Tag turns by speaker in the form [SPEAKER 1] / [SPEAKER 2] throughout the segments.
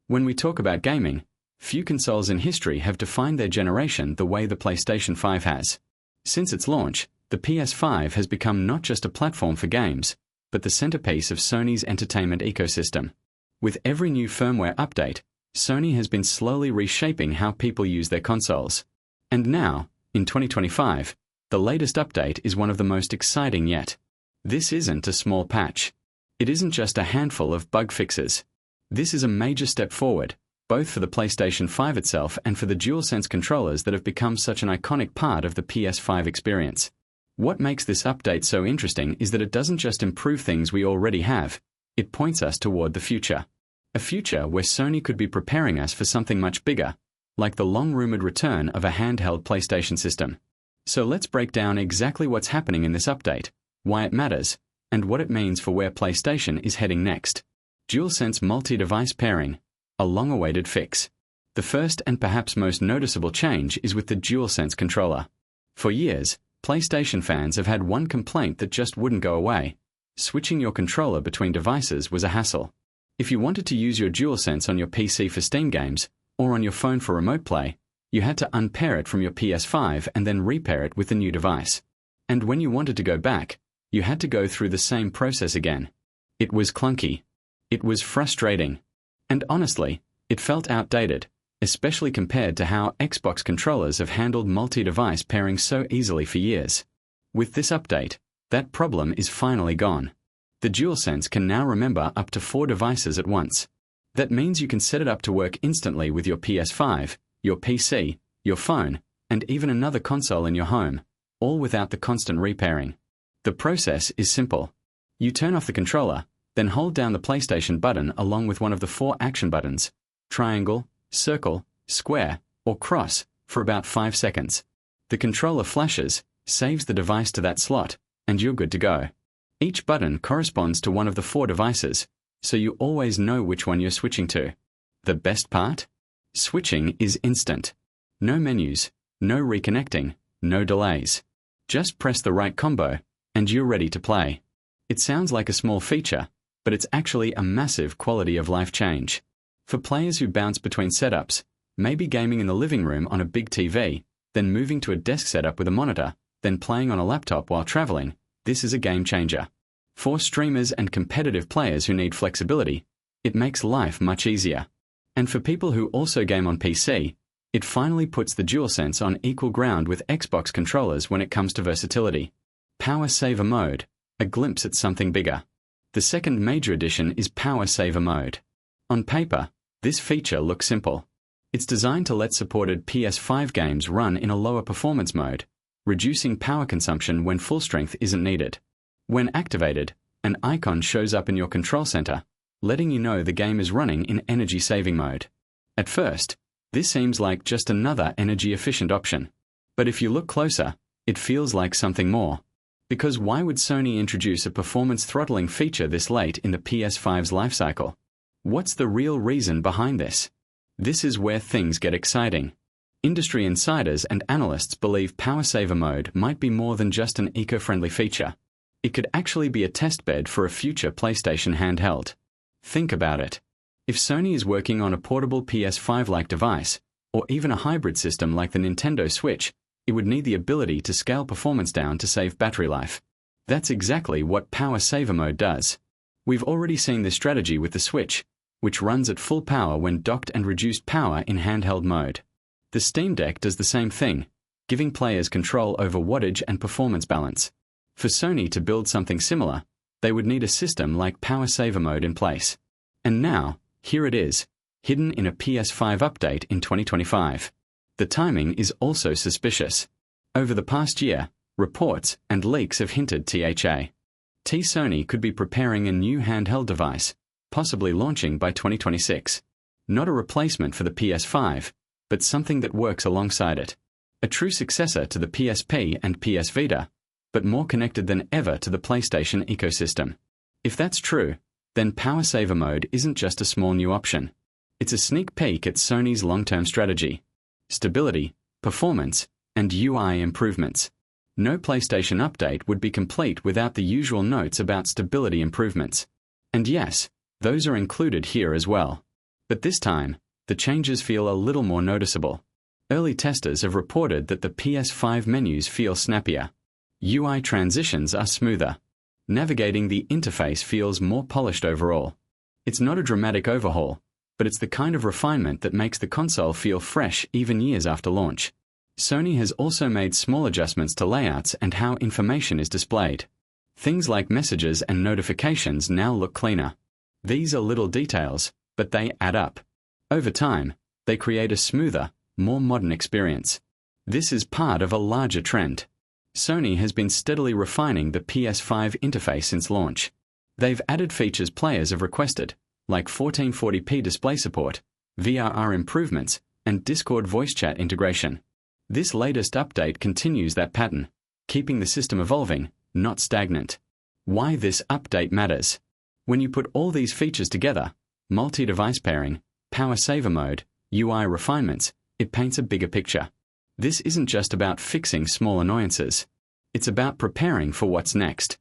[SPEAKER 1] When we talk about gaming, few consoles in history have defined their generation the way the PlayStation 5 has. Since its launch, the PS5 has become not just a platform for games, but the centerpiece of Sony's entertainment ecosystem. With every new firmware update, Sony has been slowly reshaping how people use their consoles. And now, in 2025, the latest update is one of the most exciting yet. This isn't a small patch. It isn't just a handful of bug fixes. This is a major step forward, both for the PlayStation 5 itself and for the DualSense controllers that have become such an iconic part of the PS5 experience. What makes this update so interesting is that it doesn't just improve things we already have, it points us toward the future. A future where Sony could be preparing us for something much bigger, like the long-rumored return of a handheld PlayStation system. So let's break down exactly what's happening in this update, why it matters, and what it means for where PlayStation is heading next. DualSense multi-device pairing, a long-awaited fix. The first and perhaps most noticeable change is with the DualSense controller. For years, PlayStation fans have had one complaint that just wouldn't go away. Switching your controller between devices was a hassle. If you wanted to use your DualSense on your PC for Steam games, or on your phone for remote play, you had to unpair it from your PS5 and then repair it with the new device. And when you wanted to go back, you had to go through the same process again. It was clunky. It was frustrating. And honestly, it felt outdated, especially compared to how Xbox controllers have handled multi-device pairing so easily for years. With this update, that problem is finally gone. The DualSense can now remember up to 4 devices at once. That means you can set it up to work instantly with your PS5, your PC, your phone, and even another console in your home, all without the constant repairing. The process is simple. You turn off the controller, then hold down the PlayStation button along with one of the 4 action buttons, triangle, circle, square, or cross, for about 5 seconds. The controller flashes, saves the device to that slot, and you're good to go. Each button corresponds to one of the 4 devices, so you always know which one you're switching to. The best part? Switching is instant. No menus, no reconnecting, no delays. Just press the right combo, and you're ready to play. It sounds like a small feature, but it's actually a massive quality of life change. For players who bounce between setups, maybe gaming in the living room on a big TV, then moving to a desk setup with a monitor, then playing on a laptop while traveling, this is a game changer. For streamers and competitive players who need flexibility, it makes life much easier. And for people who also game on PC, it finally puts the DualSense on equal ground with Xbox controllers when it comes to versatility. Power Saver Mode, a glimpse at something bigger. The second major addition is Power Saver Mode. On paper, this feature looks simple. It's designed to let supported PS5 games run in a lower performance mode, reducing power consumption when full strength isn't needed. When activated, an icon shows up in your control center, letting you know the game is running in energy-saving mode. At first, this seems like just another energy-efficient option. But if you look closer, it feels like something more. Because why would Sony introduce a performance throttling feature this late in the PS5's lifecycle? What's the real reason behind this? This is where things get exciting. Industry insiders and analysts believe Power Saver Mode might be more than just an eco-friendly feature. It could actually be a testbed for a future PlayStation handheld. Think about it. If Sony is working on a portable PS5-like device, or even a hybrid system like the Nintendo Switch, it would need the ability to scale performance down to save battery life. That's exactly what Power Saver Mode does. We've already seen this strategy with the Switch, which runs at full power when docked and reduced power in handheld mode. The Steam Deck does the same thing, giving players control over wattage and performance balance. For Sony to build something similar, they would need a system like Power Saver Mode in place. And now, here it is, hidden in a PS5 update in 2025. The timing is also suspicious. Over the past year, reports and leaks have hinted Sony could be preparing a new handheld device, possibly launching by 2026. Not a replacement for the PS5, but something that works alongside it. A true successor to the PSP and PS Vita, but more connected than ever to the PlayStation ecosystem. If that's true, then Power Saver Mode isn't just a small new option. It's a sneak peek at Sony's long-term strategy. Stability, performance, and UI improvements. No PlayStation update would be complete without the usual notes about stability improvements. And yes, those are included here as well. But this time, the changes feel a little more noticeable. Early testers have reported that the PS5 menus feel snappier. UI transitions are smoother. Navigating the interface feels more polished overall. It's not a dramatic overhaul, but it's the kind of refinement that makes the console feel fresh even years after launch. Sony has also made small adjustments to layouts and how information is displayed. Things like messages and notifications now look cleaner. These are little details, but they add up. Over time, they create a smoother, more modern experience. This is part of a larger trend. Sony has been steadily refining the PS5 interface since launch. They've added features players have requested, like 1440p display support, VRR improvements, and Discord voice chat integration. This latest update continues that pattern, keeping the system evolving, not stagnant. Why this update matters. When you put all these features together, multi-device pairing, power saver mode, UI refinements, it paints a bigger picture. This isn't just about fixing small annoyances. It's about preparing for what's next.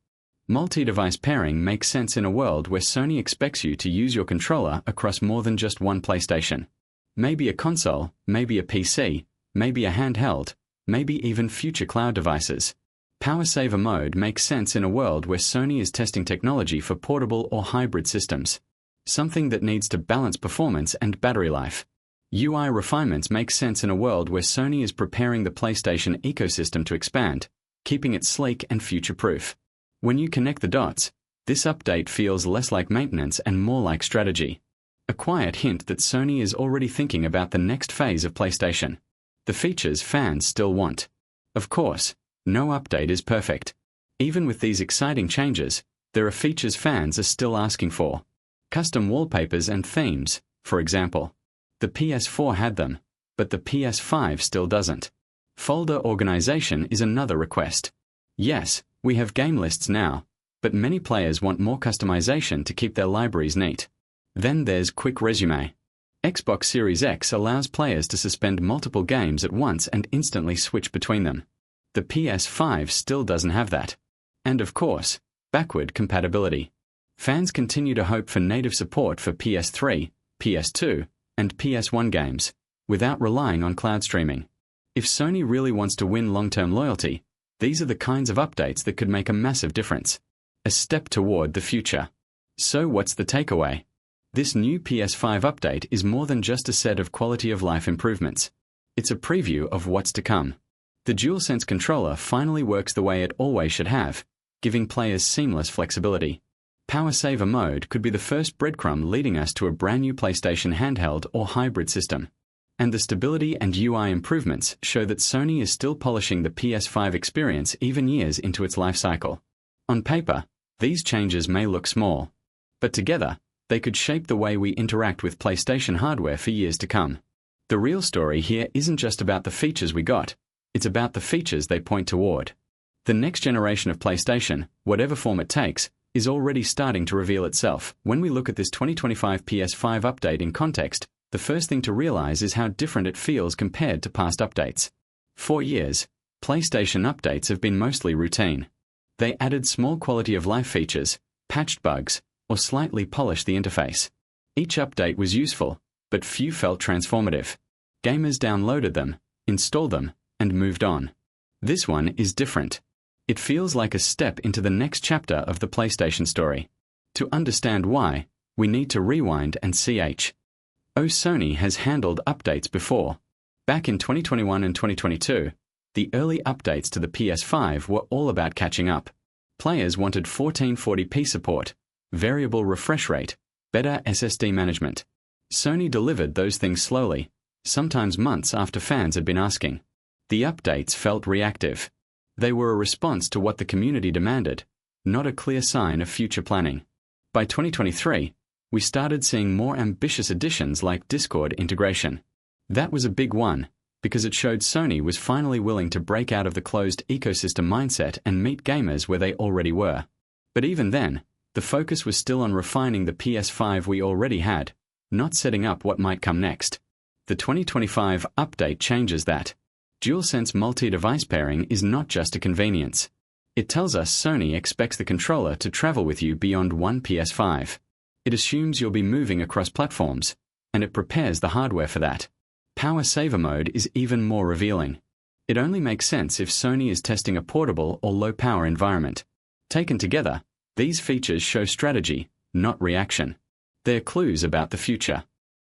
[SPEAKER 1] Multi-device pairing makes sense in a world where Sony expects you to use your controller across more than just one PlayStation. Maybe a console, maybe a PC, maybe a handheld, maybe even future cloud devices. Power saver mode makes sense in a world where Sony is testing technology for portable or hybrid systems. Something that needs to balance performance and battery life. UI refinements make sense in a world where Sony is preparing the PlayStation ecosystem to expand, keeping it sleek and future-proof. When you connect the dots, this update feels less like maintenance and more like strategy. A quiet hint that Sony is already thinking about the next phase of PlayStation. The features fans still want. Of course, no update is perfect. Even with these exciting changes, there are features fans are still asking for. Custom wallpapers and themes, for example. The PS4 had them, but the PS5 still doesn't. Folder organization is another request. Yes, we have game lists now, but many players want more customization to keep their libraries neat. Then there's Quick Resume. Xbox Series X allows players to suspend multiple games at once and instantly switch between them. The PS5 still doesn't have that. And of course, backward compatibility. Fans continue to hope for native support for PS3, PS2, and PS1 games, without relying on cloud streaming. If Sony really wants to win long-term loyalty, these are the kinds of updates that could make a massive difference. A step toward the future. So what's the takeaway? This new PS5 update is more than just a set of quality-of-life improvements. It's a preview of what's to come. The DualSense controller finally works the way it always should have, giving players seamless flexibility. Power saver mode could be the first breadcrumb leading us to a brand new PlayStation handheld or hybrid system. And the stability and UI improvements show that Sony is still polishing the PS5 experience even years into its life cycle. On paper, these changes may look small, but together, they could shape the way we interact with PlayStation hardware for years to come. The real story here isn't just about the features we got, it's about the features they point toward. The next generation of PlayStation, whatever form it takes, is already starting to reveal itself. When we look at this 2025 PS5 update in context, the first thing to realize is how different it feels compared to past updates. For years, PlayStation updates have been mostly routine. They added small quality-of-life features, patched bugs, or slightly polished the interface. Each update was useful, but few felt transformative. Gamers downloaded them, installed them, and moved on. This one is different. It feels like a step into the next chapter of the PlayStation story. To understand why, we need to rewind and ch. Sony has handled updates before. Back in 2021 and 2022, the early updates to the PS5 were all about catching up. Players wanted 1440p support, variable refresh rate, better SSD management. Sony delivered those things slowly, sometimes months after fans had been asking. The updates felt reactive. They were a response to what the community demanded, not a clear sign of future planning. By 2023, we started seeing more ambitious additions like Discord integration. That was a big one, because it showed Sony was finally willing to break out of the closed ecosystem mindset and meet gamers where they already were. But even then, the focus was still on refining the PS5 we already had, not setting up what might come next. The 2025 update changes that. DualSense multi-device pairing is not just a convenience. It tells us Sony expects the controller to travel with you beyond one PS5. It assumes you'll be moving across platforms, and it prepares the hardware for that. Power saver mode is even more revealing. It only makes sense if Sony is testing a portable or low-power environment. Taken together, these features show strategy, not reaction. They're clues about the future.